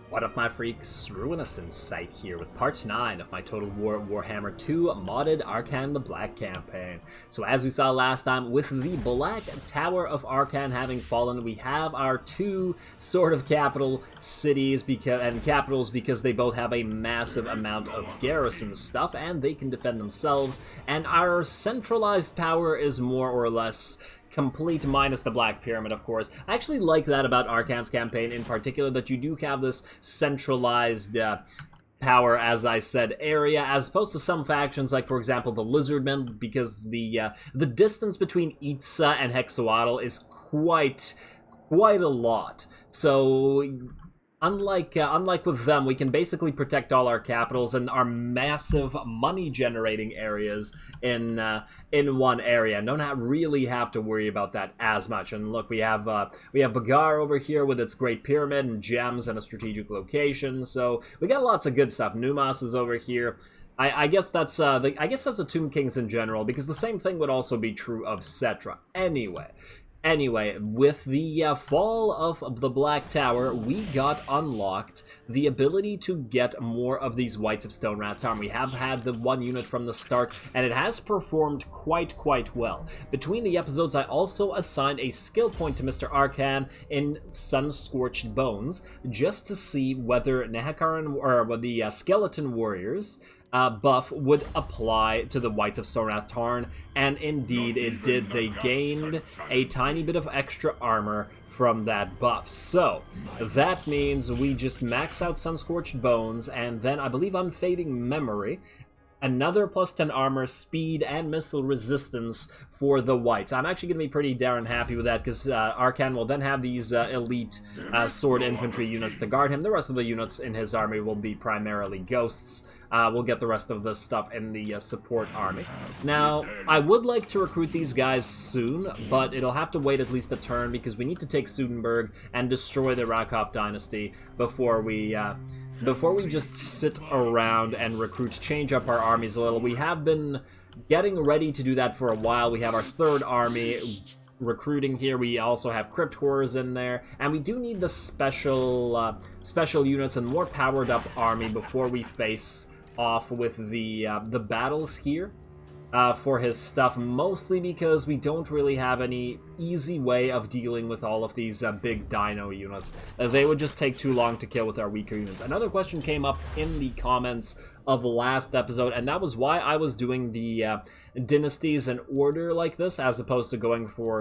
What up, my freaks? RuinousInsight here with part 9 of my Total Warhammer II modded Arkhan the Black campaign. So as we saw last time, with the Black Tower of Arkhan having fallen, we have our two sort of capital cities capitals because they both have a massive amount of garrison stuff and they can defend themselves, and our centralized power is more or less complete, minus the Black Pyramid, of course. I actually like that about Arkhan's campaign in particular, that you do have this centralized power, as I said, area, as opposed to some factions, like, for example, the Lizardmen, because the distance between Itza and Hexawaddle is quite a lot. So unlike with them, we can basically protect all our capitals and our massive money-generating areas in one area, and don't really have to worry about that as much. And look, we have Bagar over here with its Great Pyramid and gems and a strategic location, so we got lots of good stuff. Numas is over here. I guess that's the Tomb Kings in general, because the same thing would also be true of Cetra. Anyway, with the fall of the Black Tower, we got unlocked the ability to get more of these Whites of Stone Rat Town. We have had the one unit from the start, and it has performed quite well. Between the episodes, I also assigned a skill point to Mr. Arkhan in Sun-Scorched Bones, just to see whether the Skeleton Warriors buff would apply to the Whites of Stone Tarn, and indeed it did. They gained a tiny bit of extra armor from that buff. So that means we just max out Sun-Scorched Bones, and then I believe Unfading Memory, another plus 10 armor, speed, and missile resistance for the Whites. I'm actually going to be pretty darn happy with that, because Arkhan will then have these elite sword infantry units to guard him. The rest of the units in his army will be primarily ghosts. We'll get the rest of this stuff in the support army. Now, I would like to recruit these guys soon, but it'll have to wait at least a turn, because we need to take Sudenburg and destroy the Rakaph Dynasty before we just sit around and change up our armies a little. We have been getting ready to do that for a while. We have our third army recruiting here. We also have Crypt Horrors in there, and we do need the special units and more powered up army before we face off with the battles here for his stuff, mostly because we don't really have any easy way of dealing with all of these big dino units. They would just take too long to kill with our weaker units. Another question came up in the comments of the last episode, and that was why I was doing the dynasties in order like this, as opposed to going for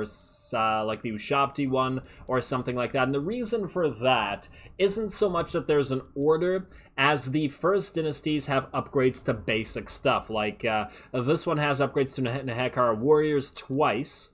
like the Ushabti one or something like that. And the reason for that isn't so much that there's an order, as the first dynasties have upgrades to basic stuff. Like this one has upgrades to Nehekar Warriors twice.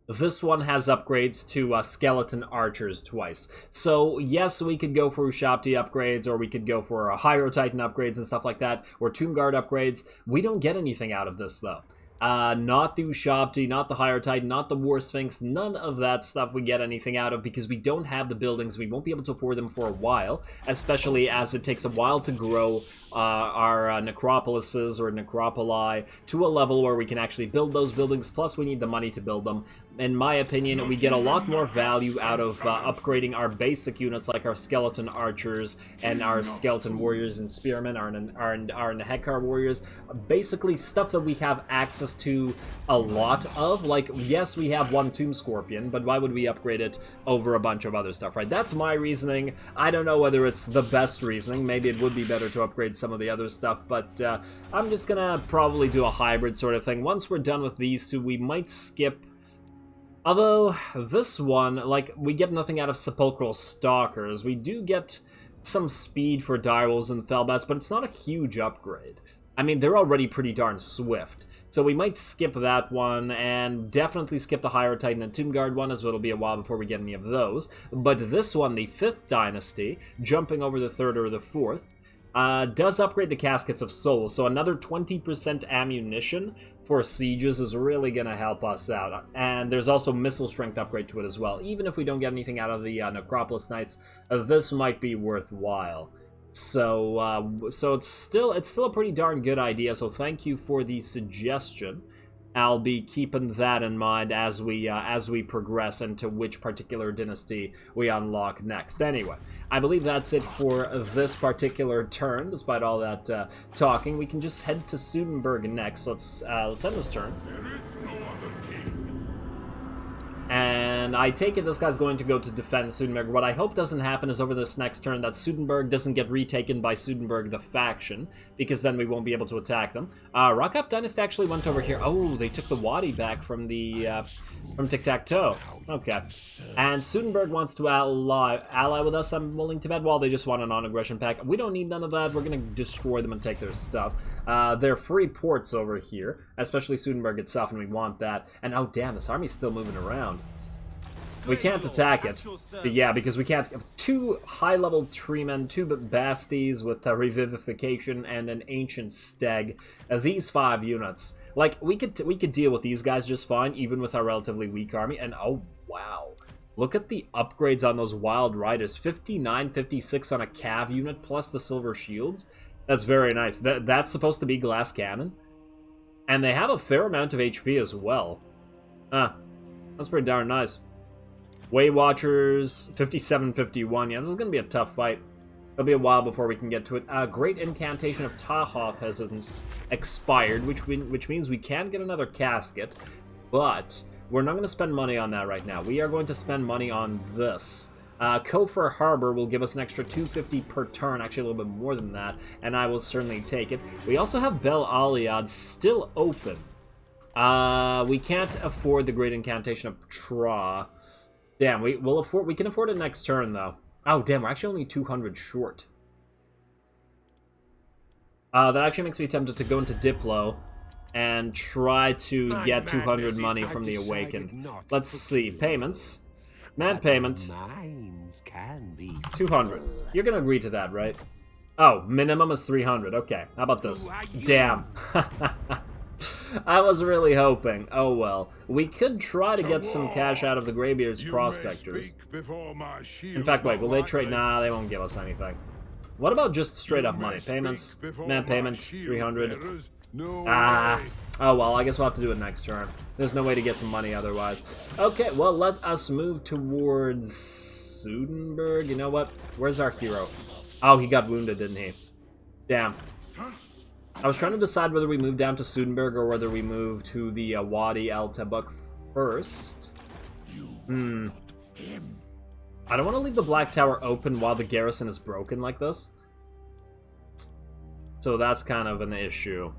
This one has upgrades to Skeleton Archers twice. So yes, we could go for Ushabti upgrades, or we could go for Hydro Titan upgrades and stuff like that, or Tomb Guard upgrades. We don't get anything out of this, though. Not the Ushabti, not the Hydro Titan, not the War Sphinx, none of that stuff we get anything out of, because we don't have the buildings. We won't be able to afford them for a while, especially as it takes a while to grow our necropolises or necropoli to a level where we can actually build those buildings, plus we need the money to build them. In my opinion, we get a lot more value out of upgrading our basic units, like our Skeleton Archers and our Skeleton Warriors and Spearmen, our Nehekar Warriors. Basically, stuff that we have access to a lot of. Like, yes, we have one Tomb Scorpion, but why would we upgrade it over a bunch of other stuff, right? That's my reasoning. I don't know whether it's the best reasoning. Maybe it would be better to upgrade some of the other stuff, but I'm just gonna probably do a hybrid sort of thing. Once we're done with these two, we might skip. Although, this one, like, we get nothing out of Sepulchral Stalkers. We do get some speed for Direwolves and Fellbats, but it's not a huge upgrade. I mean, they're already pretty darn swift. So we might skip that one, and definitely skip the Hydro Titan and Tomb Guard one, as it'll be a while before we get any of those. But this one, the 5th Dynasty, jumping over the 3rd or the 4th, does upgrade the Caskets of Souls, so another 20% ammunition for sieges is really going to help us out. And there's also missile strength upgrade to it as well. Even if we don't get anything out of the Necropolis Knights, this might be worthwhile. So it's still a pretty darn good idea, so thank you for the suggestion. I'll be keeping that in mind as we progress into which particular dynasty we unlock next. Anyway, I believe that's it for this particular turn. Despite all that talking, we can just head to Sudenburg next. Let's end this turn. And I take it this guy's going to go to defend Sudenburg. What I hope doesn't happen is over this next turn that Sudenburg doesn't get retaken by Sudenburg the faction, because then we won't be able to attack them. Rakaph Dynasty actually went over here. Oh, they took the Wadi back from the from Tic-Tac-Toe. Okay. And Sudenburg wants to ally with us, I'm willing to bet. Well, they just want a non-aggression pact. We don't need none of that. We're going to destroy them and take their stuff. They're free ports over here, especially Sudenburg itself, and we want that. And oh, damn, this army's still moving around. We can't attack it. But yeah, because we can't have 2 high-level treemen, 2 besties with revivification, and an ancient stag. These 5 units. Like, we could deal with these guys just fine, even with our relatively weak army. And oh, wow. Look at the upgrades on those Wild Riders. 59, 56 on a cav unit, plus the silver shields. That's very nice. That's supposed to be glass cannon. And they have a fair amount of HP as well. That's pretty darn nice. Way Watchers, 57, 51. Yeah, this is going to be a tough fight. It'll be a while before we can get to it. Great Incantation of Tahoth has expired, which means we can get another casket. But we're not going to spend money on that right now. We are going to spend money on this. Kofar Harbor will give us an extra 250 per turn, actually a little bit more than that, and I will certainly take it. We also have Bel Aliad still open. We can't afford the Great Incantation of Tra. Damn, we can afford it next turn, though. Oh, damn, we're actually only 200 short. That actually makes me tempted to go into Diplo and try to get 200 money from the Awakened. Let's see, payments. Man payment. 200. You're gonna agree to that, right? Oh, minimum is 300. Okay, how about this? Damn. I was really hoping. Oh well. We could try to get some cash out of the Greybeard's prospectors. In fact, wait, will they trade? Nah, they won't give us anything. What about just straight up money? Payments? Man payment, 300. Oh well, I guess we'll have to do it next turn. There's no way to get the money otherwise. Okay, well, let us move towards Sudenburg. You know what? Where's our hero? Oh, he got wounded, didn't he? Damn. I was trying to decide whether we move down to Sudenburg or whether we move to the Wadi El Tabuk first. I don't want to leave the Black Tower open while the garrison is broken like this. So that's kind of an issue.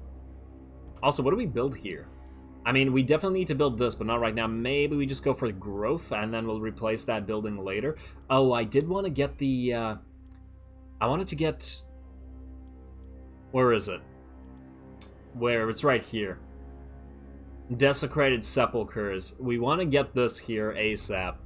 Also, what do we build here? I mean, we definitely need to build this, but not right now. Maybe we just go for growth, and then we'll replace that building later. Oh, I did want to get the... I wanted to get... Where is it? Where? It's right here. Desecrated Sepulchres. We want to get this here ASAP.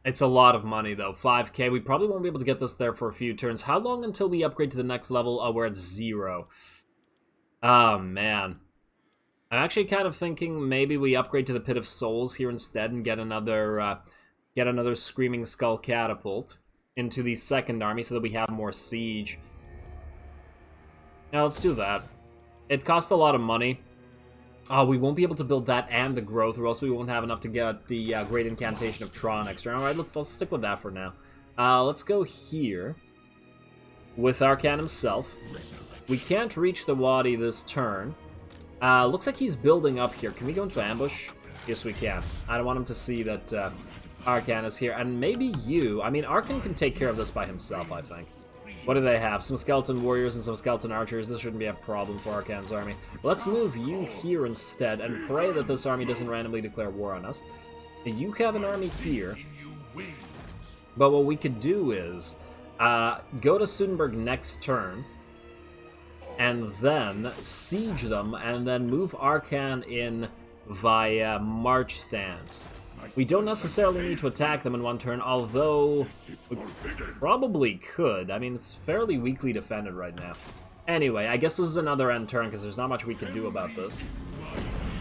It's a lot of money, though. 5k. We probably won't be able to get this there for a few turns. How long until we upgrade to the next level? Oh, we're at 0. Oh, man. I'm actually kind of thinking maybe we upgrade to the Pit of Souls here instead and get another Screaming Skull Catapult into the second army so that we have more siege. Now, let's do that. It costs a lot of money. Oh, we won't be able to build that and the growth, or else we won't have enough to get the Great Incantation of Tron next turn. Alright, let's stick with that for now. Let's go here with Arkhan himself. We can't reach the Wadi this turn. Looks like he's building up here. Can we go into ambush? Yes, we can. I don't want him to see that Arkhan is here. And maybe you. I mean, Arkhan can take care of this by himself, I think. What do they have? Some skeleton warriors and some skeleton archers. This shouldn't be a problem for Arkhan's army. Let's move you here instead and pray that this army doesn't randomly declare war on us. You have an army here. But what we could do is go to Sudenburg next turn and then siege them and then move Arkhan in via march stance. We don't necessarily need to attack them in one turn, although we probably could. I mean, it's fairly weakly defended right now. Anyway, I guess this is another end turn, because there's not much we can do about this.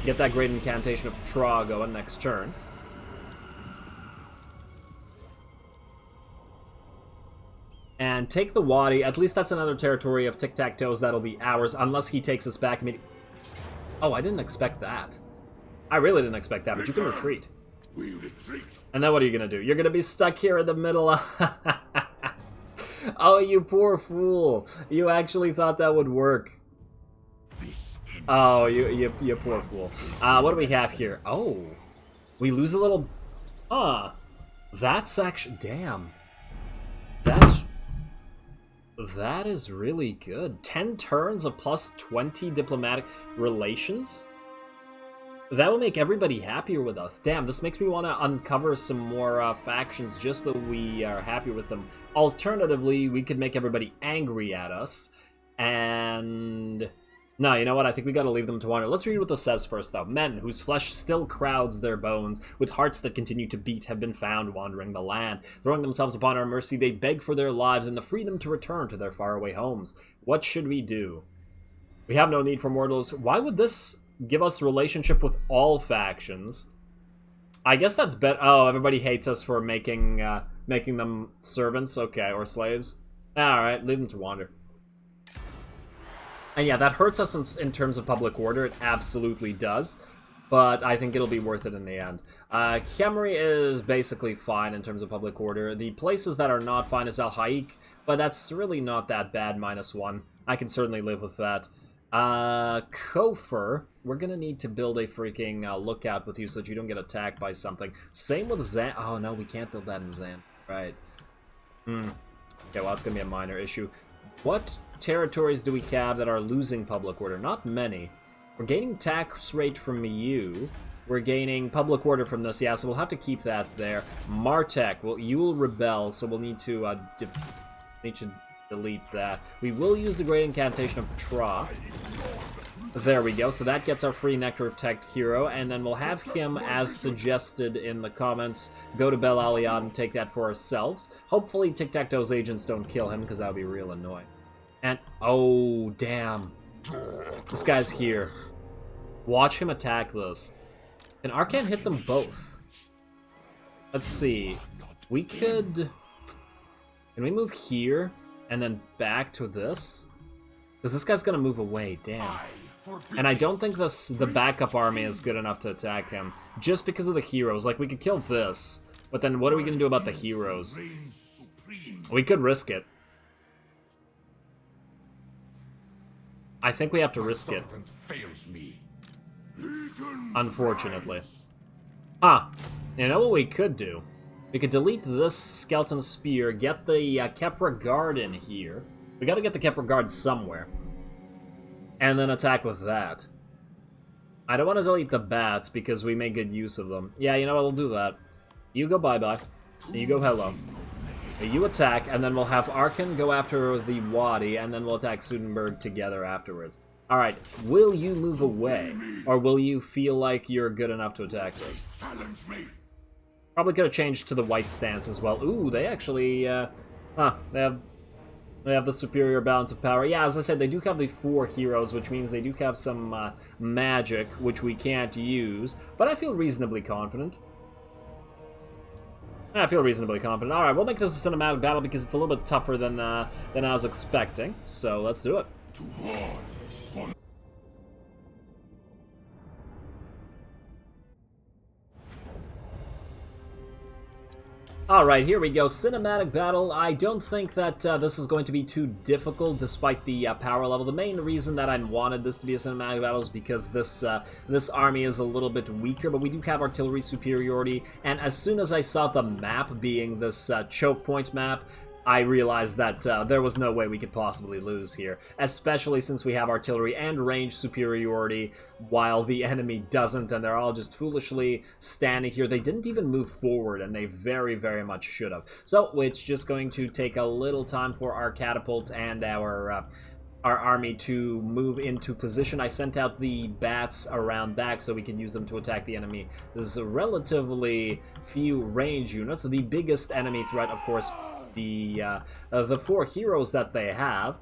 Get that Great Incantation of Tra going next turn. and take the Wadi. At least that's another territory of tic-tac-toes that'll be ours, unless he takes us back immediately. Oh, I didn't expect that. I really didn't expect that, but you can retreat. We retreat. And then what are you gonna do? You're gonna be stuck here in the middle. Oh, you poor fool. You actually thought that would work. Oh, you poor fool. What do we have here? Oh, we lose a little... That's actually... Damn. That is really good. 10 turns of plus 20 diplomatic relations? That will make everybody happier with us. Damn, this makes me want to uncover some more factions just so we are happy with them. Alternatively, we could make everybody angry at us. And... No, you know what? I think we gotta leave them to wander. Let's read what this says first, though. Men whose flesh still crowds their bones, with hearts that continue to beat, have been found wandering the land. Throwing themselves upon our mercy, they beg for their lives and the freedom to return to their faraway homes. What should we do? We have no need for mortals. Why would this give us relationship with all factions? I guess that's better. Oh, everybody hates us for making them servants, okay, or slaves. Alright, leave them to wander. And yeah, that hurts us in terms of public order. It absolutely does. But I think it'll be worth it in the end. Khemri is basically fine in terms of public order. The places that are not fine is Al Haik, but that's really not that bad, -1. I can certainly live with that. Kofur, we're gonna need to build a freaking lookout with you so that you don't get attacked by something. Same with Zan. Oh no, we can't build that in Zan. Right. Okay, well, it's gonna be a minor issue. What territories do we have that are losing public order? Not many. We're gaining tax rate from you. We're gaining public order from this. Yeah, so we'll have to keep that there. Martek, well, you will rebel, so we'll need to delete that. We will use the Great Incantation of Tra. There we go. So that gets our free Nectar Protect hero, and then we'll have him, as suggested in the comments, go to Bel Aliad and take that for ourselves. Hopefully Tic-Tac-Toe's agents don't kill him, because that would be real annoying. And, oh, damn. This guy's here. Watch him attack this. Can Arkhan hit them both? Let's see. We could... Can we move here, and then back to this? Because this guy's gonna move away, damn. And I don't think the backup army is good enough to attack him, just because of the heroes. Like, we could kill this, but then what are we gonna do about the heroes? We could risk it. I think we have to risk it. Unfortunately. You know what we could do? We could delete this Skeleton Spear, get the Kepra Guard in here. We gotta get the Kepra Guard somewhere. And then attack with that. I don't want to delete the bats because we make good use of them. Yeah, you know what, we'll do that. You go bye-bye. You go hello. You attack, and then we'll have Arkhan go after the Wadi, and then we'll attack Sudenburg together afterwards. Alright, will you move away? Or will you feel like you're good enough to attack this? Probably could have changed to the white stance as well. Ooh, they actually, they have the superior balance of power. Yeah, as I said, they do have the 4 heroes, which means they do have some magic, which we can't use. But I feel reasonably confident. Alright, we'll make this a cinematic battle because it's a little bit tougher than I was expecting. So let's do it. Alright, here we go. Cinematic battle. I don't think that this is going to be too difficult despite the power level. The main reason that I wanted this to be a cinematic battle is because this army is a little bit weaker, but we do have artillery superiority, and as soon as I saw the map being this choke point map, I realized that there was no way we could possibly lose here, especially since we have artillery and range superiority while the enemy doesn't, and they're all just foolishly standing here. They didn't even move forward, and they very, very much should have. So it's just going to take a little time for our catapult and our army to move into position. I sent out the bats around back so we can use them to attack the enemy. There's relatively few range units. The biggest enemy threat, of course, the 4 heroes that they have.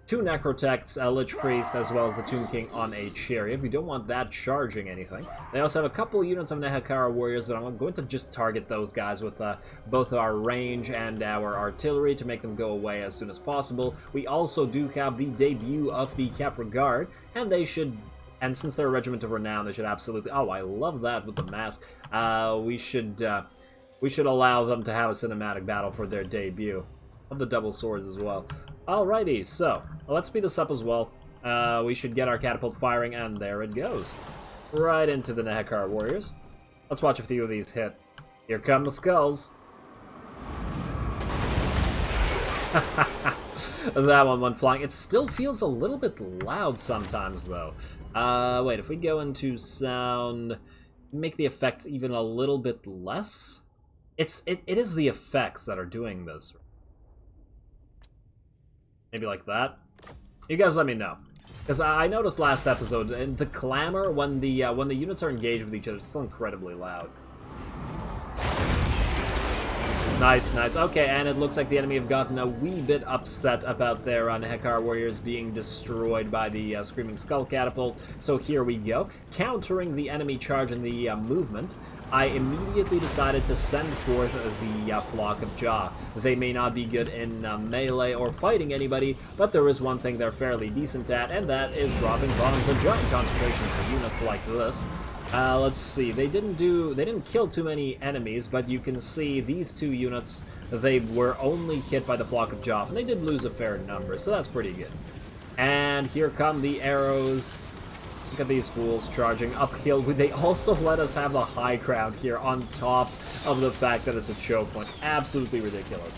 2 Necrotechs, a Lich Priest, as well as the Tomb King on a Chariot. We don't want that charging anything. They also have a couple units of Nehekara Warriors, but I'm going to just target those guys with both our range and our artillery to make them go away as soon as possible. We also do have the debut of the Capra Guard, and they should... And since they're a Regiment of Renown, they should absolutely... Oh, I love that with the mask. We should allow them to have a cinematic battle for their debut. Of the double swords as well. Alrighty, so let's speed this up as well. We should get our catapult firing, and there it goes. Right into the Nehekara Warriors. Let's watch a few of these hit. Here come the skulls. That one went flying. It still feels a little bit loud sometimes, though. Wait, if we go into sound, make the effects even a little bit less? It is the effects that are doing this. Maybe like that. You guys let me know. Because I noticed last episode, the clamor when the units are engaged with each other is still incredibly loud. Nice, nice. Okay, and it looks like the enemy have gotten a wee bit upset about their Nehekara Warriors being destroyed by the Screaming Skull Catapult. So here we go. Countering the enemy charge in the movement, I immediately decided to send forth the Flock of Jaw. They may not be good in melee or fighting anybody, but there is one thing they're fairly decent at, and that is dropping bombs of giant concentration for units like this. Let's see, they didn't kill too many enemies, but you can see these 2 units, they were only hit by the Flock of Jaw, and they did lose a fair number, so that's pretty good. And here come the arrows. Look at these fools charging uphill. They also let us have the high ground here on top of the fact that it's a choke point. Absolutely ridiculous.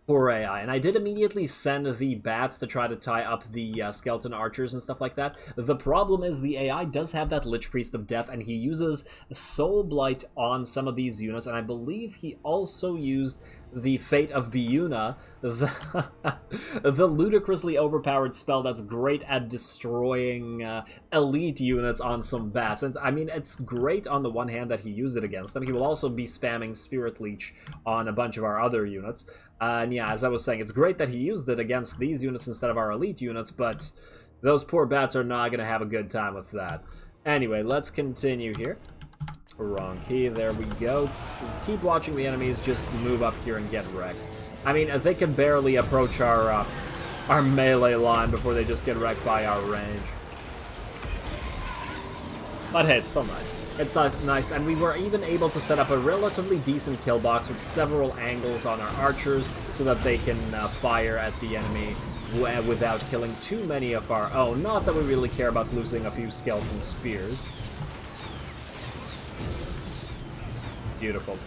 Poor AI. And I did immediately send the bats to try to tie up the skeleton archers and stuff like that. The problem is the AI does have that Lich Priest of Death, and he uses Soul Blight on some of these units, and I believe he also used the Fate of Biuna, the ludicrously overpowered spell that's great at destroying elite units on some bats. And I mean, it's great on the one hand that he used it against them. He will also be spamming Spirit Leech on a bunch of our other units. And yeah, as I was saying, it's great that he used it against these units instead of our elite units, but those poor bats are not going to have a good time with that. Anyway, let's continue here. Wrong key, there we go. Keep watching the enemies, just move up here and get wrecked. I mean, they can barely approach our melee line before they just get wrecked by our range. But hey, it's still nice. It's nice, and we were even able to set up a relatively decent kill box with several angles on our archers so that they can fire at the enemy without killing too many of our own. Not that we really care about losing a few skeleton spears. Beautiful.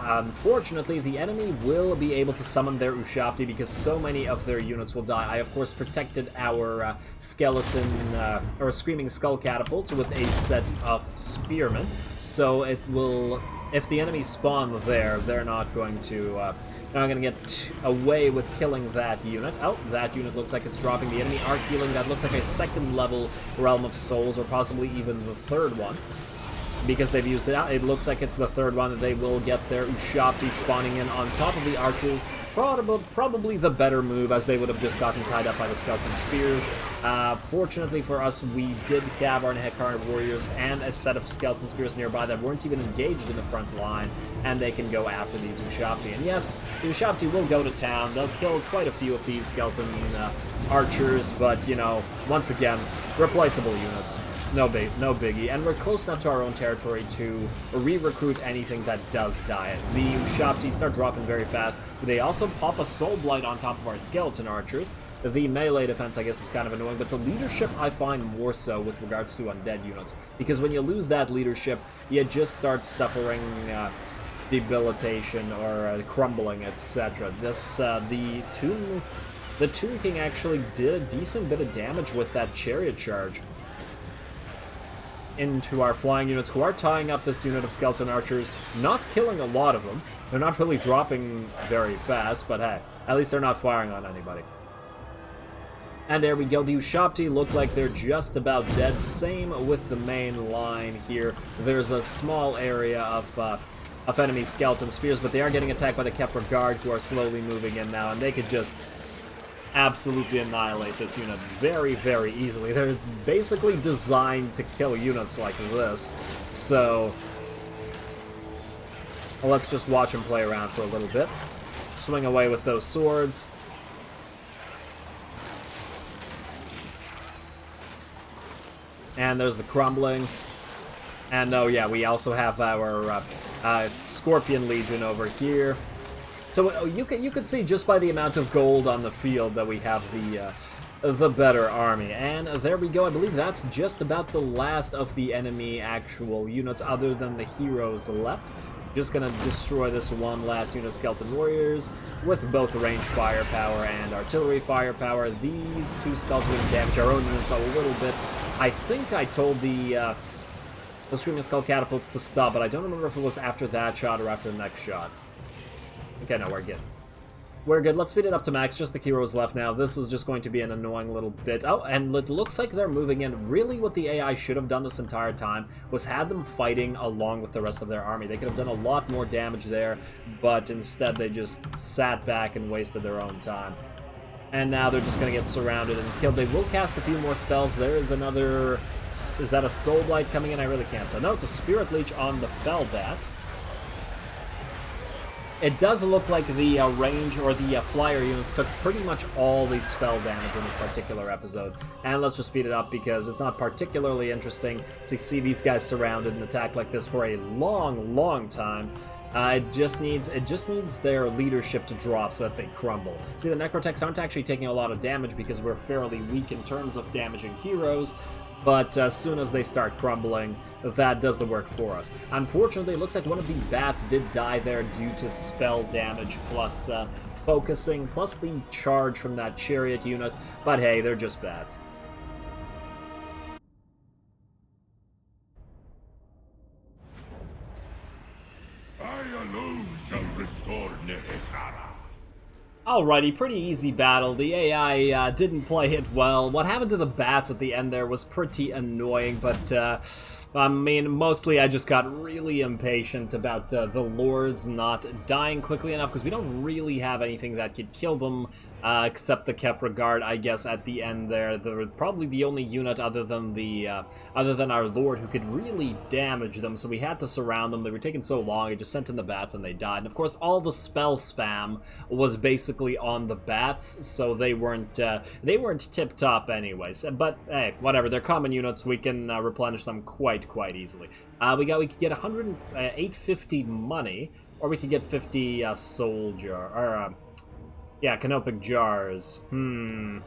Unfortunately, the enemy will be able to summon their Ushabti because so many of their units will die. I, of course, protected our skeleton, or Screaming Skull catapults with a set of spearmen. So it will, if the enemy spawn there, they're not going to get away with killing that unit. Oh, that unit looks like it's dropping the enemy arc healing. That looks like a 2nd level Realm of Souls, or possibly even the 3rd one. Because they've used it out, it looks like it's the 3rd one that they will get their Ushabti spawning in on top of the archers. Probably the better move, as they would have just gotten tied up by the skeleton spears. Fortunately for us, we did have our Nehekara Warriors and a set of skeleton spears nearby that weren't even engaged in the front line, and they can go after these Ushabti. And yes, the Ushabti will go to town. They'll kill quite a few of these skeleton archers, but, you know, once again, replaceable units. No biggie, and we're close enough to our own territory to re-recruit anything that does die. The Ushabti start dropping very fast. They also pop a Soul Blight on top of our skeleton archers. The melee defense, I guess, is kind of annoying, but the leadership I find more so with regards to undead units. Because when you lose that leadership, you just start suffering debilitation or crumbling, etc. The Tomb King actually did a decent bit of damage with that chariot charge into our flying units, who are tying up this unit of skeleton archers, not killing a lot of them. They're not really dropping very fast, but hey, at least they're not firing on anybody. And there we go, the Ushabti look like they're just about dead. Same with the main line here. There's a small area of enemy skeleton spears, but they are getting attacked by the Kepler Guard, who are slowly moving in now, and they could just absolutely annihilate this unit very, very easily. They're basically designed to kill units like this. So, well, let's just watch him play around for a little bit. Swing away with those swords. And there's the crumbling. And oh yeah, we also have our Scorpion Legion over here. So you could see just by the amount of gold on the field that we have the better army. And there we go. I believe that's just about the last of the enemy actual units other than the heroes left. Just gonna destroy this one last unit of Skeleton Warriors with both range firepower and artillery firepower. These two skulls are gonna damage our own units a little bit. I think I told the Screaming Skull Catapults to stop, but I don't remember if it was after that shot or after the next shot. Okay, no, we're good. We're good. Let's speed it up to max. Just the heroes left now. This is just going to be an annoying little bit. Oh, and it looks like they're moving in. Really, what the AI should have done this entire time was had them fighting along with the rest of their army. They could have done a lot more damage there, but instead they just sat back and wasted their own time. And now they're just going to get surrounded and killed. They will cast a few more spells. There is another... Is that a Soul Blight coming in? I really can't tell. No, it's a Spirit Leech on the Fell Bats. It does look like the range or the flyer units took pretty much all the spell damage in this particular episode. And let's just speed it up because it's not particularly interesting to see these guys surrounded and attacked like this for a long, long time. It just needs their leadership to drop so that they crumble. See, the Necrotechs aren't actually taking a lot of damage because we're fairly weak in terms of damaging heroes. But as soon as they start crumbling, that does the work for us. Unfortunately, it looks like one of the bats did die there due to spell damage plus focusing, plus the charge from that chariot unit. But hey, they're just bats. I alone shall restore Nehekara. Alrighty, pretty easy battle. The AI didn't play it well. What happened to the bats at the end there was pretty annoying, but I mean, mostly I just got really impatient about the lords not dying quickly enough, because we don't really have anything that could kill them, except the Kepra Guard, I guess, at the end there. They're probably the only unit other than our lord who could really damage them, so we had to surround them. They were taking so long, I just sent in the bats and they died. And of course, all the spell spam was basically on the bats, so they weren't tip-top anyways. But hey, whatever, they're common units, we can replenish them quite easily. We could get 850 money, or we could get 50 soldier, or yeah, canopic jars. The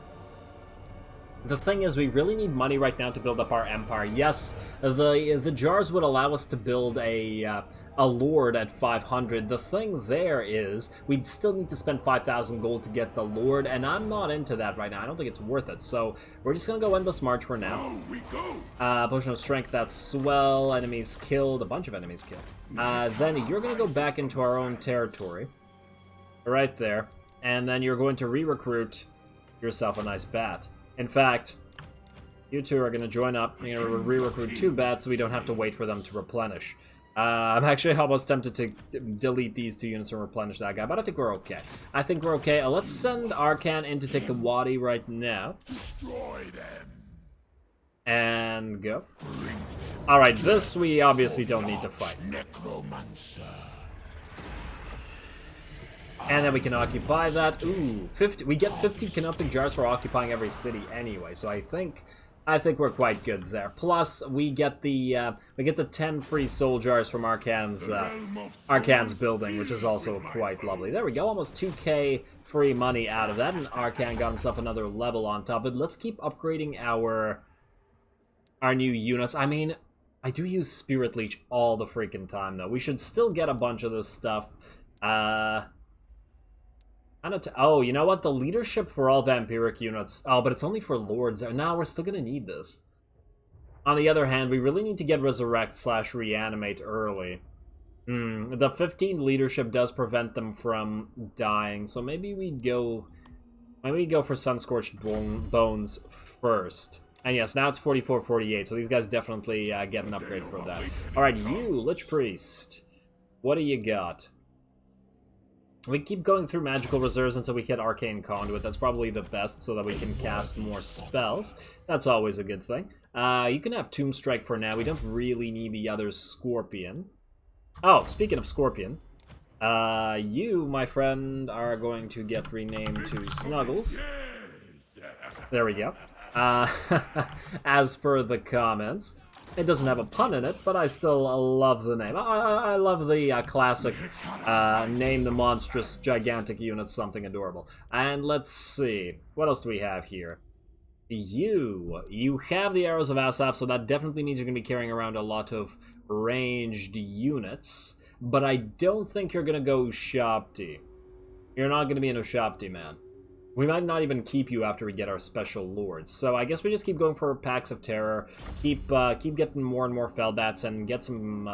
thing is, we really need money right now to build up our empire. Yes, the jars would allow us to build a lord at 500. The thing there is, we'd still need to spend 5,000 gold to get the lord, and I'm not into that right now. I don't think it's worth it. So we're just gonna go Endless March for now. Potion of Strength, that's swell. Enemies killed, a bunch of enemies killed. Then you're gonna go back into our own territory, right there, and then you're going to re-recruit yourself a nice bat. In fact, you two are going to join up. You're going to re-recruit 2 bats so we don't have to wait for them to replenish. I'm actually almost tempted to delete these 2 units and replenish that guy, but I think we're okay. I think we're okay. Let's send Arkhan in to take the Wadi right now. Destroy them. And go. Alright, this we obviously don't need to fight. Necromancer. And then we can occupy that. Ooh, 50. We get 50 canopic jars for occupying every city anyway, so I think we're quite good there. Plus, we get the 10 free soul jars from Arkhan's building, which is also quite lovely. There we go, almost 2k free money out of that, and Arkhan got himself another level on top of it. Let's keep upgrading our new units. I mean, I do use Spirit Leech all the freaking time, though. We should still get a bunch of this stuff. Oh, you know what? The leadership for all vampiric units. Oh, but it's only for lords. No, we're still gonna need this. On the other hand, we really need to get resurrect/reanimate early. The 15 leadership does prevent them from dying, so maybe we go for Sunscorched Bones first. And yes, now it's 44-48, so these guys definitely get an upgrade for that. Alright, you, Lich Priest. What do you got? We keep going through magical reserves until we hit Arcane Conduit. That's probably the best so that we can cast more spells. That's always a good thing. You can have Tomb Strike for now. We don't really need the other Scorpion. Oh, speaking of Scorpion, you, my friend, are going to get renamed to Snuggles. There we go. As per the comments. It doesn't have a pun in it, but I still love the name. I love the classic name the monstrous gigantic unit something adorable. And let's see, what else do we have here? You have the Arrows of Asaph, so that definitely means you're going to be carrying around a lot of ranged units. But I don't think you're going to go Ushapti. You're not going to be an Ushapti, man. We might not even keep you after we get our special lords. So I guess we just keep going for Packs of Terror, keep getting more and more Felbats, and get some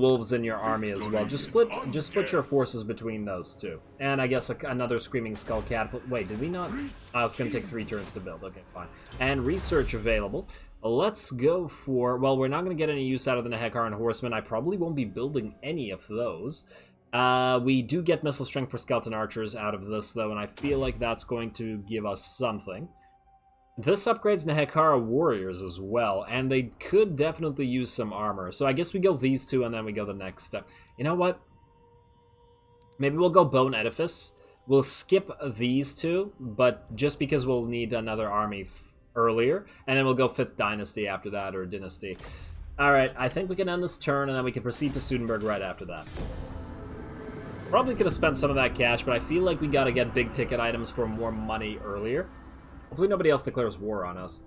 wolves in your army as well. Just split your forces between those two. And I guess another Screaming Skull Catapult. Wait, did we not? Oh, it's going to take 3 turns to build. Okay, fine. And research available. Let's go for... Well, we're not going to get any use out of the Nehekar Horsemen. I probably won't be building any of those. We do get Missile Strength for Skeleton Archers out of this, though, and I feel like that's going to give us something. This upgrades Nehekara Warriors as well, and they could definitely use some armor. So I guess we go these two, and then we go the next step. You know what? Maybe we'll go Bone Edifice. We'll skip these two, but just because we'll need another army earlier, and then we'll go 5th Dynasty after that, or Dynasty. Alright, I think we can end this turn, and then we can proceed to Sudenburg right after that. Probably could have spent some of that cash, but I feel like we gotta get big ticket items for more money earlier. Hopefully nobody else declares war on us.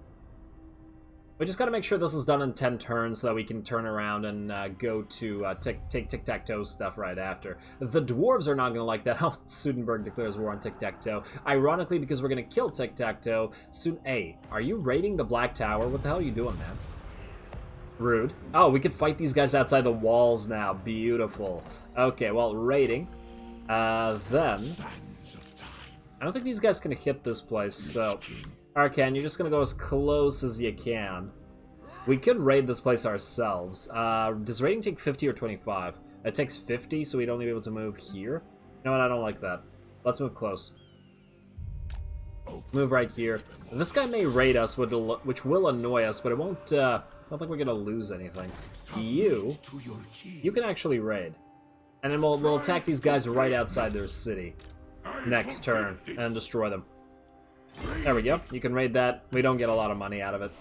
We just gotta make sure this is done in 10 turns so that we can turn around and go to take Tic-Tac-Toe stuff right after. The dwarves are not gonna like that. How Sudenburg declares war on Tic-Tac-Toe. Ironically, because we're gonna kill Tic-Tac-Toe soon. Hey, are you raiding the Black Tower? What the hell are you doing, man? Rude. Oh, we could fight these guys outside the walls now. Beautiful. Okay, well, raiding. Then... I don't think these guys can hit this place, so... Arkhan, you're just gonna go as close as you can. We could raid this place ourselves. Does raiding take 50 or 25? It takes 50, so we'd only be able to move here. You know what? I don't like that. Let's move close. Move right here. This guy may raid us, which will annoy us, but it won't... I don't think we're gonna lose anything. You can actually raid. And then we'll attack these guys right outside their city next turn and destroy them. There we go. You can raid that. We don't get a lot of money out of it.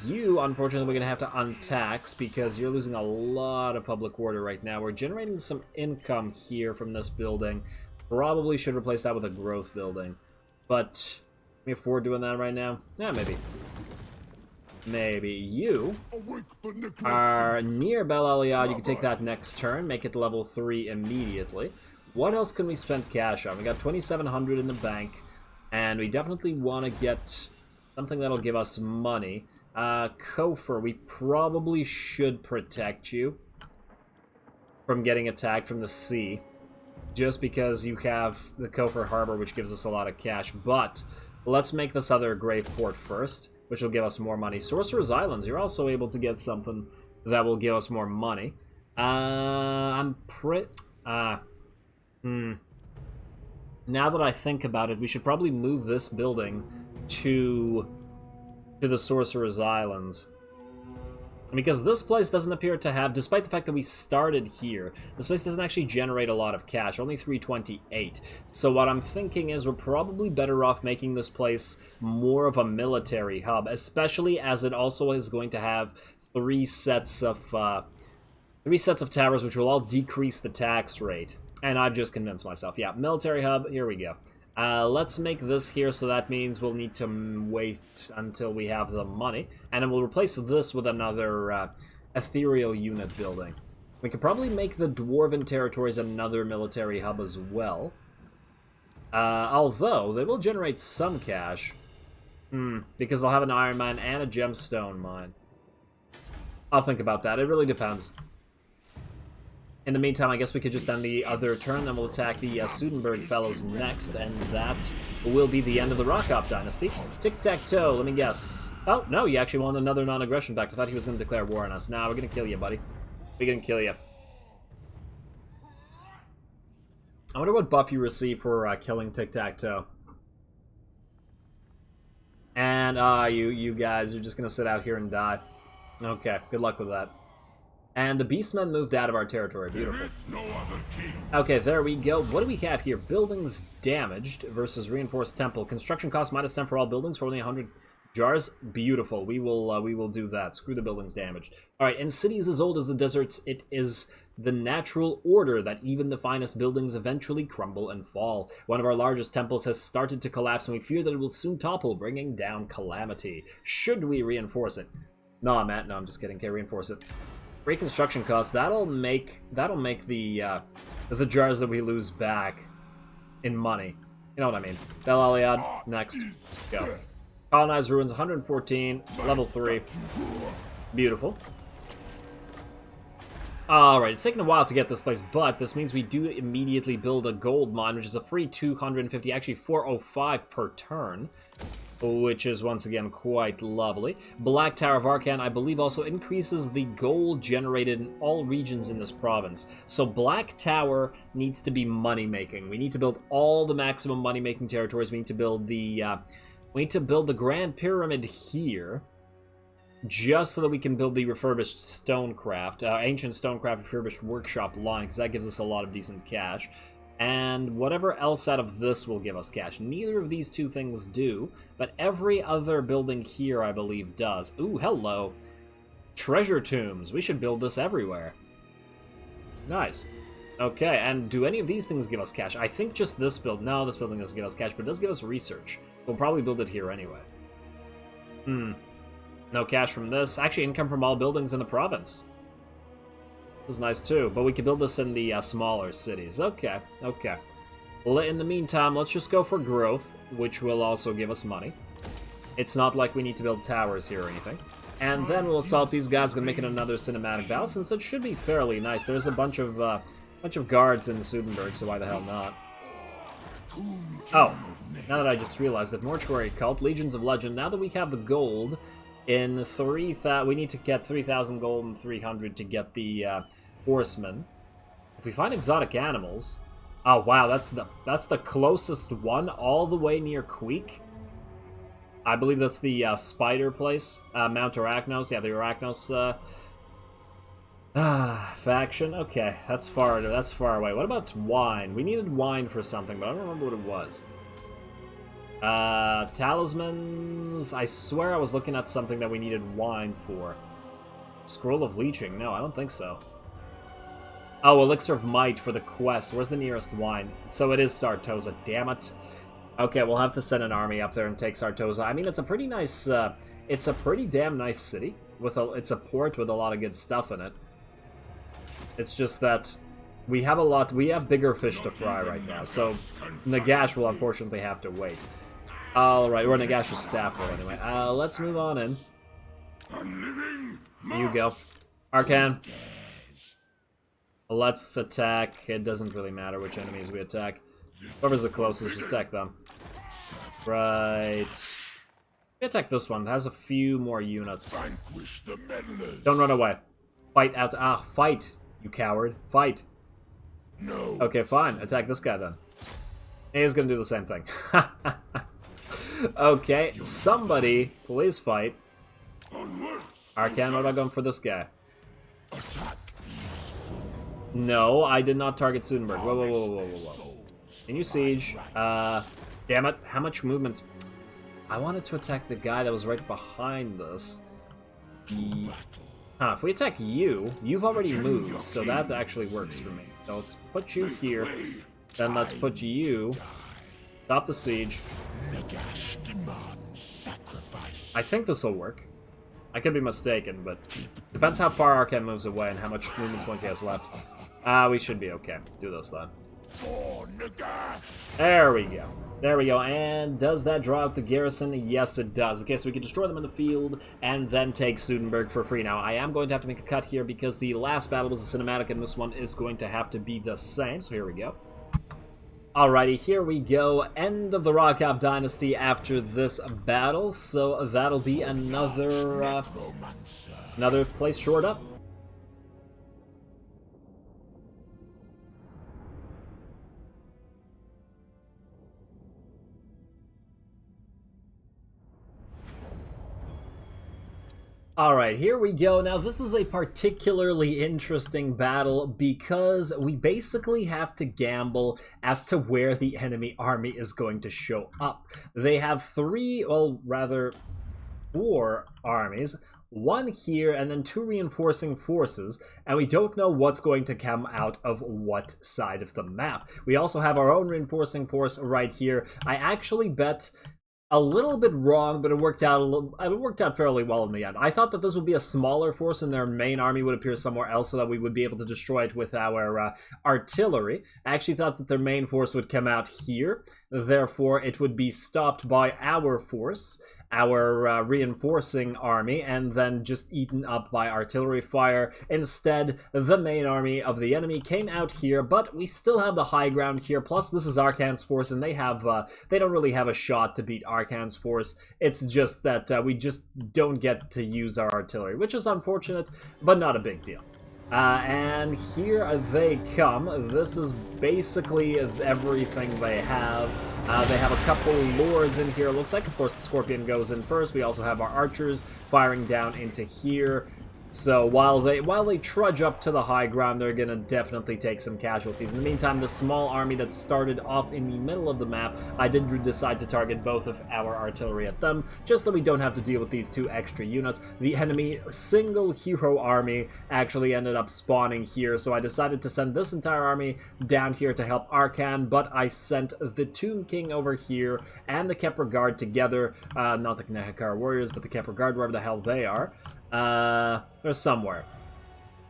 You, unfortunately, we're gonna have to untax because you're losing a lot of public order right now. We're generating some income here from this building. Probably should replace that with a growth building. But can we afford doing that right now? Yeah, maybe. Maybe. You are near Bel Aliad. You can take that next turn, make it level 3 immediately. What else can we spend cash on? We got 2,700 in the bank, and we definitely want to get something that'll give us money. Kofor, we probably should protect you from getting attacked from the sea, just because you have the Kofor Harbor, which gives us a lot of cash. But let's make this other grave port first, which will give us more money. Sorcerer's Islands, you're also able to get something that will give us more money. Now that I think about it, we should probably move this building to the Sorcerer's Islands. Because this place doesn't appear to have, despite the fact that we started here, this place doesn't actually generate a lot of cash, only 328. So what I'm thinking is we're probably better off making this place more of a military hub, especially as it also is going to have 3 sets of towers, which will all decrease the tax rate. And I've just convinced myself. Yeah, military hub, here we go. Let's make this here, so that means we'll need to wait until we have the money. And then we'll replace this with another ethereal unit building. We could probably make the Dwarven territories another military hub as well. Although, they will generate some cash. Because they'll have an Iron Mine and a Gemstone Mine. I'll think about that, it really depends. In the meantime, I guess we could just end the other turn, then we'll attack the Sudenburg fellows next, and that will be the end of the Rakaph dynasty. Tic-tac-toe, let me guess. Oh, no, you actually won another non-aggression pact. I thought he was going to declare war on us. Nah, we're going to kill you, buddy. We're going to kill you. I wonder what buff you receive for killing tic-tac-toe. And you guys are just gonna sit out here and die. Okay, good luck with that. And the beastmen moved out of our territory. Beautiful. Okay, there we go. What do we have here? Buildings damaged versus reinforced temple. Construction cost -10 for all buildings for only 100 jars. Beautiful. We will do that. Screw the buildings damaged. All right. In cities as old as the deserts, it is the natural order that even the finest buildings eventually crumble and fall. One of our largest temples has started to collapse, and we fear that it will soon topple, bringing down calamity. Should we reinforce it? No, Matt. No, I'm just kidding. Okay, reinforce it. Reconstruction costs. That'll make the jars that we lose back in money. You know what I mean? Bel Aliad. Next. Go. Colonize ruins. 114. Level 3. Beautiful. Alright, it's taken a while to get this place, but this means we do immediately build a gold mine, which is a free 250, actually 405 per turn, which is once again quite lovely. Black Tower of Arkhan, I believe, also increases the gold generated in all regions in this province. So Black Tower needs to be money-making. We need to build all the maximum money-making territories. We need to build the Grand Pyramid here, just so that we can build the refurbished stonecraft, ancient stonecraft refurbished workshop line, because that gives us a lot of decent cash. And whatever else out of this will give us cash. Neither of these two things do, but every other building here, I believe, does. Ooh, hello. Treasure tombs. We should build this everywhere. Nice. Okay, and do any of these things give us cash? I think just this build. No, this building doesn't give us cash, but it does give us research. We'll probably build it here anyway. No cash from this. Actually, income from all buildings in the province. This is nice too, but we can build this in the smaller cities. Okay, okay. Well, in the meantime, let's just go for growth, which will also give us money. It's not like we need to build towers here or anything. And then we'll assault these guys and make it another cinematic battle, since it should be fairly nice. There's a bunch of guards in Sudenburg, so why the hell not? Oh, now that I just realized that Mortuary Cult, Legions of Legend, now that we have the gold, in 3,000, we need to get 3,000 gold and 300 to get the horsemen. If we find exotic animals, oh wow, that's the closest one, all the way near Queek. I believe that's the spider place, Mount Arachnos. Yeah, the Arachnos faction. Okay, that's far away. What about wine? We needed wine for something, but I don't remember what it was. Talismans. I swear I was looking at something that we needed wine for. Scroll of Leeching. No, I don't think so. Oh, Elixir of Might for the quest. Where's the nearest wine? So it is Sartosa. Damn it. Okay, we'll have to send an army up there and take Sartosa. I mean, it's a pretty nice. It's a pretty damn nice city. It's a port with a lot of good stuff in it. It's just that we have bigger fish to fry right now. So Nagash will unfortunately have to wait. Alright, or Nagash's staff will anyway. Let's move on in. You go. Arkhan. Let's attack. It doesn't really matter which enemies we attack. Whoever's the closest, just attack them. Right. We attack this one. It has a few more units. Don't run away. Fight out. Fight, you coward. Fight. No. Okay, fine. Attack this guy then. He's gonna do the same thing. Okay, somebody, please fight. Arkhan, what about going for this guy? No, I did not target Sudenburg. Whoa, whoa, whoa, whoa, whoa, whoa. Can you siege? Damn it, how much movement? I wanted to attack the guy that was right behind this. If we attack you, you've already moved, so that actually works for me. So let's put you here, then let's put you. Stop the siege. I think this will work. I could be mistaken, but depends how far Arkhan moves away and how much movement points he has left. We should be okay. Do this then. There we go. There we go. And does that draw out the garrison? Yes, it does. Okay, so we can destroy them in the field and then take Sudenburg for free. Now, I am going to have to make a cut here because the last battle was a cinematic and this one is going to have to be the same. So here we go. Alrighty, here we go. End of the Rakaph Dynasty after this battle. So that'll be another place shored up. Alright, here we go. Now, this is a particularly interesting battle because we basically have to gamble as to where the enemy army is going to show up. They have four armies. One here, and then two reinforcing forces, and we don't know what's going to come out of what side of the map. We also have our own reinforcing force right here. I actually bet a little bit wrong, but it worked out fairly well in the end. I thought that this would be a smaller force and their main army would appear somewhere else so that we would be able to destroy it with our artillery. I actually thought that their main force would come out here, therefore it would be stopped by our force, our reinforcing army, and then just eaten up by artillery fire. Instead, the main army of the enemy came out here, but we still have the high ground here. Plus, this is Arkhan's force, and they don't really have a shot to beat Arkhan's force. It's just that we just don't get to use our artillery, which is unfortunate, but not a big deal. And here they come. This is basically everything they have. They have a couple lords in here. Looks like, of course, the Scorpion goes in first. We also have our archers firing down into here. So while they trudge up to the high ground, they're gonna definitely take some casualties. In the meantime, the small army that started off in the middle of the map, I did decide to target both of our artillery at them, just so we don't have to deal with these two extra units. The enemy single hero army actually ended up spawning here, so I decided to send this entire army down here to help Arkhan, but I sent the Tomb King over here and the Kepler Guard together, not the Nagash warriors, but the Kepler Guard, wherever the hell they are. They're somewhere.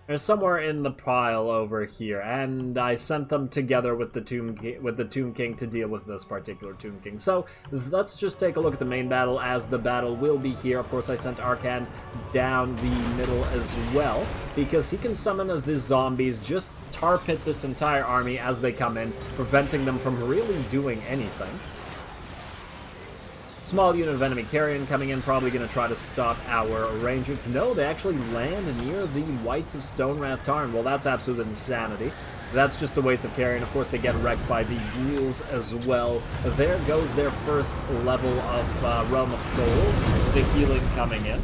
They're somewhere in the pile over here, and I sent them together with the Tomb King to deal with this particular Tomb King. So let's just take a look at the main battle, as the battle will be here. Of course, I sent Arkhan down the middle as well, because he can summon the zombies, just tar pit this entire army as they come in, preventing them from really doing anything. Small unit of enemy carrion coming in, probably going to try to stop our rangers. No, they actually land near the Whites of Stone Tarn. Well, that's absolute insanity. That's just a waste of carrion. Of course, they get wrecked by the ghouls as well. There goes their first level of Realm of Souls, the healing coming in.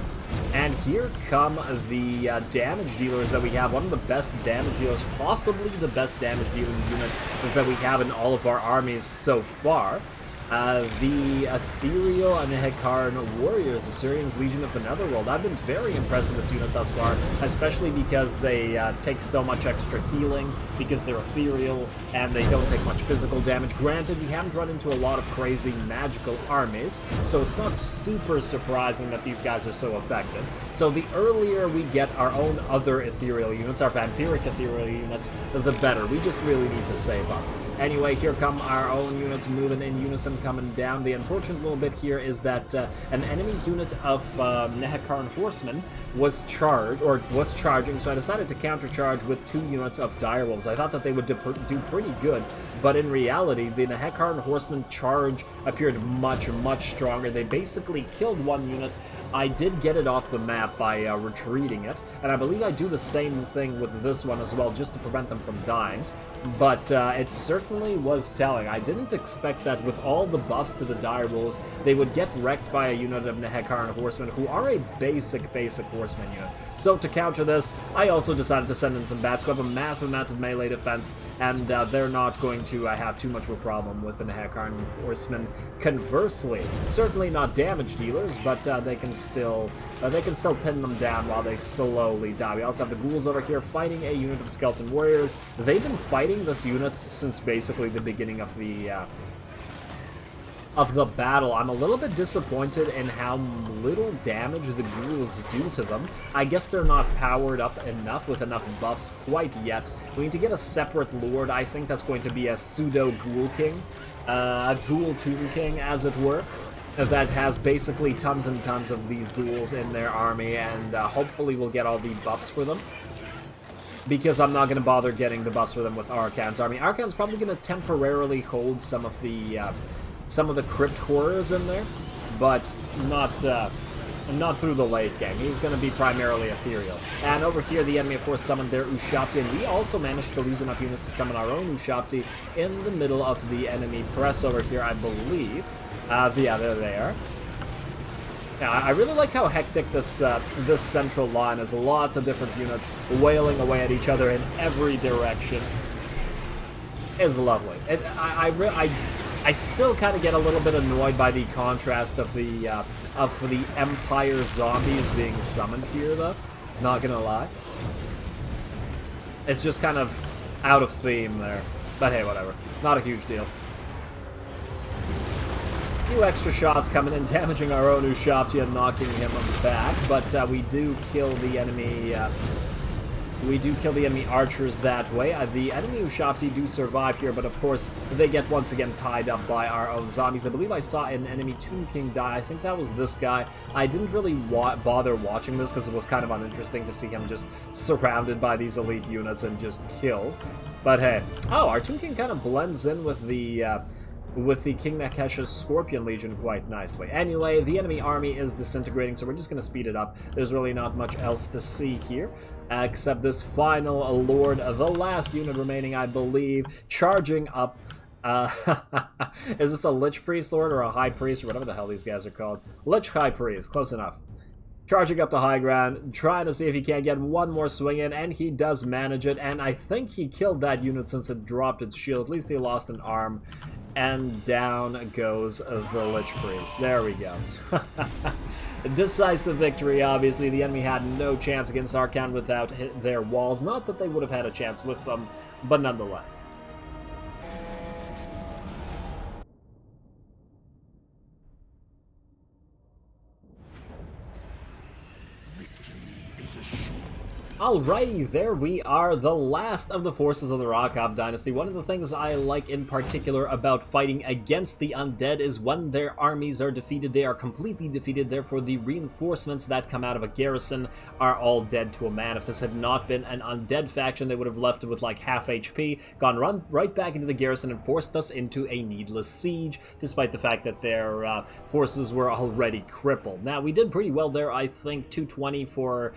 And here come the damage dealers that we have. One of the best damage dealers, possibly the best damage dealing unit that we have in all of our armies so far. The Ethereal and Hekaran Warriors, Assyrian's Legion of the Netherworld. I've been very impressed with this unit thus far, especially because they take so much extra healing, because they're ethereal, and they don't take much physical damage. Granted, we haven't run into a lot of crazy magical armies, so it's not super surprising that these guys are so effective. So the earlier we get our own other ethereal units, our vampiric ethereal units, the better. We just really need to save up. Anyway, here come our own units moving in unison, coming down. The unfortunate little bit here is that an enemy unit of Nehekaran horsemen was charging, so I decided to countercharge with 2 units of direwolves. I thought that they would do pretty good, but in reality, the Nehekaran horsemen charge appeared much, much stronger. They basically killed one unit. I did get it off the map by retreating it, and I believe I do the same thing with this one as well, just to prevent them from dying. But it certainly was telling. I didn't expect that with all the buffs to the direwolves, they would get wrecked by a unit of Nehekaran horsemen, who are a basic horseman unit. So to counter this, I also decided to send in some bats who have a massive amount of melee defense, and they're not going to have too much of a problem with the Nehekaran horsemen. Conversely, certainly not damage dealers, but they can still pin them down while they slowly die. We also have the ghouls over here fighting a unit of skeleton warriors. They've been fighting this unit since basically the beginning of the battle. I'm a little bit disappointed in how little damage the ghouls do to them. I guess they're not powered up enough with enough buffs quite yet. We need to get a separate lord. I think that's going to be a pseudo ghoul king, a ghoul tomb king, as it were, that has basically tons and tons of these ghouls in their army, and hopefully we'll get all the buffs for them, because I'm not going to bother getting the buffs for them with Arkhan's army. Arkhan's probably going to temporarily hold some of the crypt horrors in there, but not through the late game. He's going to be primarily ethereal. And over here, the enemy, of course, summoned their Ushabti, and we also managed to lose enough units to summon our own Ushabti in the middle of the enemy press over here, I believe. Yeah, there they are. Yeah, I really like how hectic this this central line is. Lots of different units wailing away at each other in every direction. It's lovely. I still kind of get a little bit annoyed by the contrast of the Empire zombies being summoned here, though. Not gonna lie. It's just kind of out of theme there. But hey, whatever. Not a huge deal. Few extra shots coming in, damaging our own Ushabti and knocking him back, but we do kill the enemy. We do kill the enemy archers that way. The enemy Ushabti do survive here, but of course they get once again tied up by our own zombies. I believe I saw an enemy Tomb King die. I think that was this guy. I didn't really bother watching this because it was kind of uninteresting to see him just surrounded by these elite units and just killed. But hey, oh, our Tomb King kind of blends in with the King Nakesh's Scorpion Legion quite nicely. Anyway, the enemy army is disintegrating, so we're just going to speed it up. There's really not much else to see here, except this final Lord, the last unit remaining, I believe, charging up. Is this a Lich Priest Lord or a High Priest, or whatever the hell these guys are called? Lich High Priest, close enough. Charging up the high ground, trying to see if he can't get one more swing in, and he does manage it, and I think he killed that unit since it dropped its shield. At least he lost an arm. And down goes the Lich Priest. There we go. Decisive victory, obviously. The enemy had no chance against Arkhan without their walls. Not that they would have had a chance with them, but nonetheless. Alrighty, there we are, the last of the forces of the Rakaph Dynasty. One of the things I like in particular about fighting against the undead is when their armies are defeated, they are completely defeated, therefore the reinforcements that come out of a garrison are all dead to a man. If this had not been an undead faction, they would have left it with like half HP, run right back into the garrison and forced us into a needless siege, despite the fact that their forces were already crippled. Now, we did pretty well there, I think, 220 for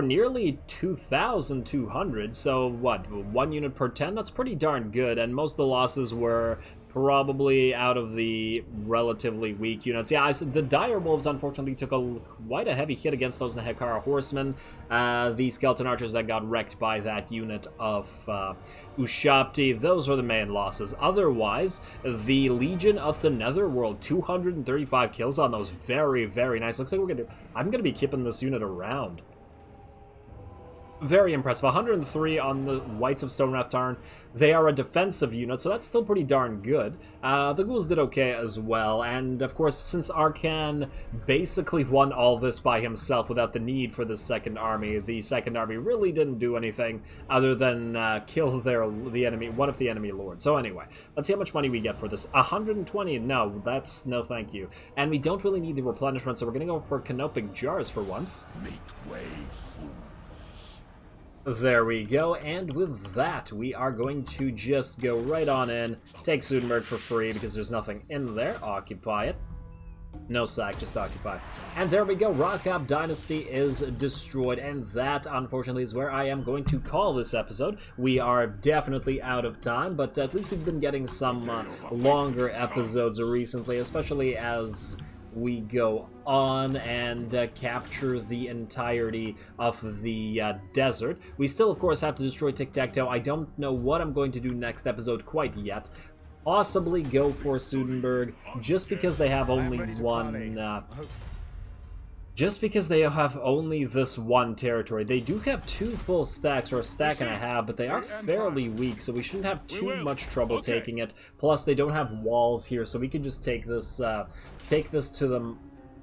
nearly 2,200, so what, 1 unit per 10? That's pretty darn good, and most of the losses were probably out of the relatively weak units. Yeah, the Dire Wolves unfortunately took quite a heavy hit against those Nehekara Horsemen. The Skeleton Archers that got wrecked by that unit of Ushabti, those are the main losses. Otherwise, the Legion of the Netherworld, 235 kills on those. Very, very nice. Looks like I'm gonna be keeping this unit around. Very impressive. 103 on the Whites of Stonewrath Tarn. They are a defensive unit, so that's still pretty darn good. The Ghouls did okay as well, and of course, since Arkhan basically won all this by himself without the need for the second army, the second army really didn't do anything other than kill one of the enemy lords. So anyway, let's see how much money we get for this. 120? No, that's no thank you. And we don't really need the replenishment, so we're going to go for Canopic Jars for once. Make way. There we go, and with that, we are going to just go right on in, take Sudenburg for free because there's nothing in there, occupy it. No sack, just occupy. And there we go, Rakaph Dynasty is destroyed, and that, unfortunately, is where I am going to call this episode. We are definitely out of time, but at least we've been getting some longer episodes recently, especially as we go on and capture the entirety of the desert. We still, of course, have to destroy Tic-Tac-Toe. I don't know what I'm going to do next episode quite yet. Possibly go for Sudenburg, just because they have only one... just because they have only this one territory. They do have 2 full stacks, or a stack and a half, but they are fairly weak, so we shouldn't have too much trouble taking it. Plus, they don't have walls here, so we can just take this to them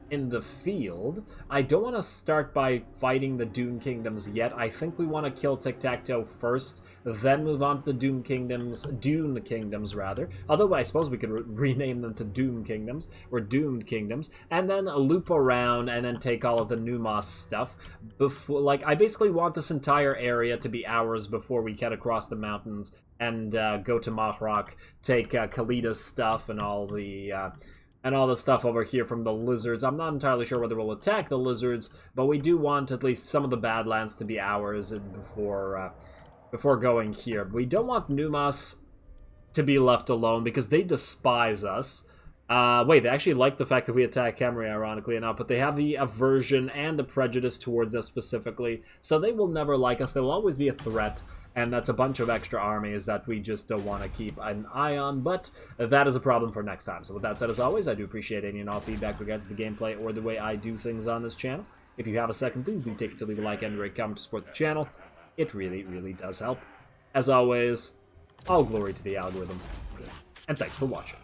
in the field. I don't want to start by fighting the Dune Kingdoms yet. I think we want to kill Tic-Tac-Toe first, then move on to the Dune Kingdoms rather. Although I suppose we could rename them to Doom Kingdoms, or Doomed Kingdoms, and then loop around and then take all of the Numas stuff. Before, like, I basically want this entire area to be ours before we get across the mountains and go to Mothrock, take Kalida's stuff and all the stuff over here from the lizards. I'm not entirely sure whether we'll attack the lizards, but we do want at least some of the Badlands to be ours before going here. We don't want Numas to be left alone because they despise us. Wait, they actually like the fact that we attack Khemri, ironically enough, but they have the aversion and the prejudice towards us specifically, so they will never like us. They will always be a threat, and that's a bunch of extra armies that we just don't want to keep an eye on, but that is a problem for next time. So with that said, as always, I do appreciate any and all feedback regards to the gameplay or the way I do things on this channel. If you have a second, please do take it to leave a like and a great comment to support the channel. It really, really does help. As always, all glory to the algorithm, and thanks for watching.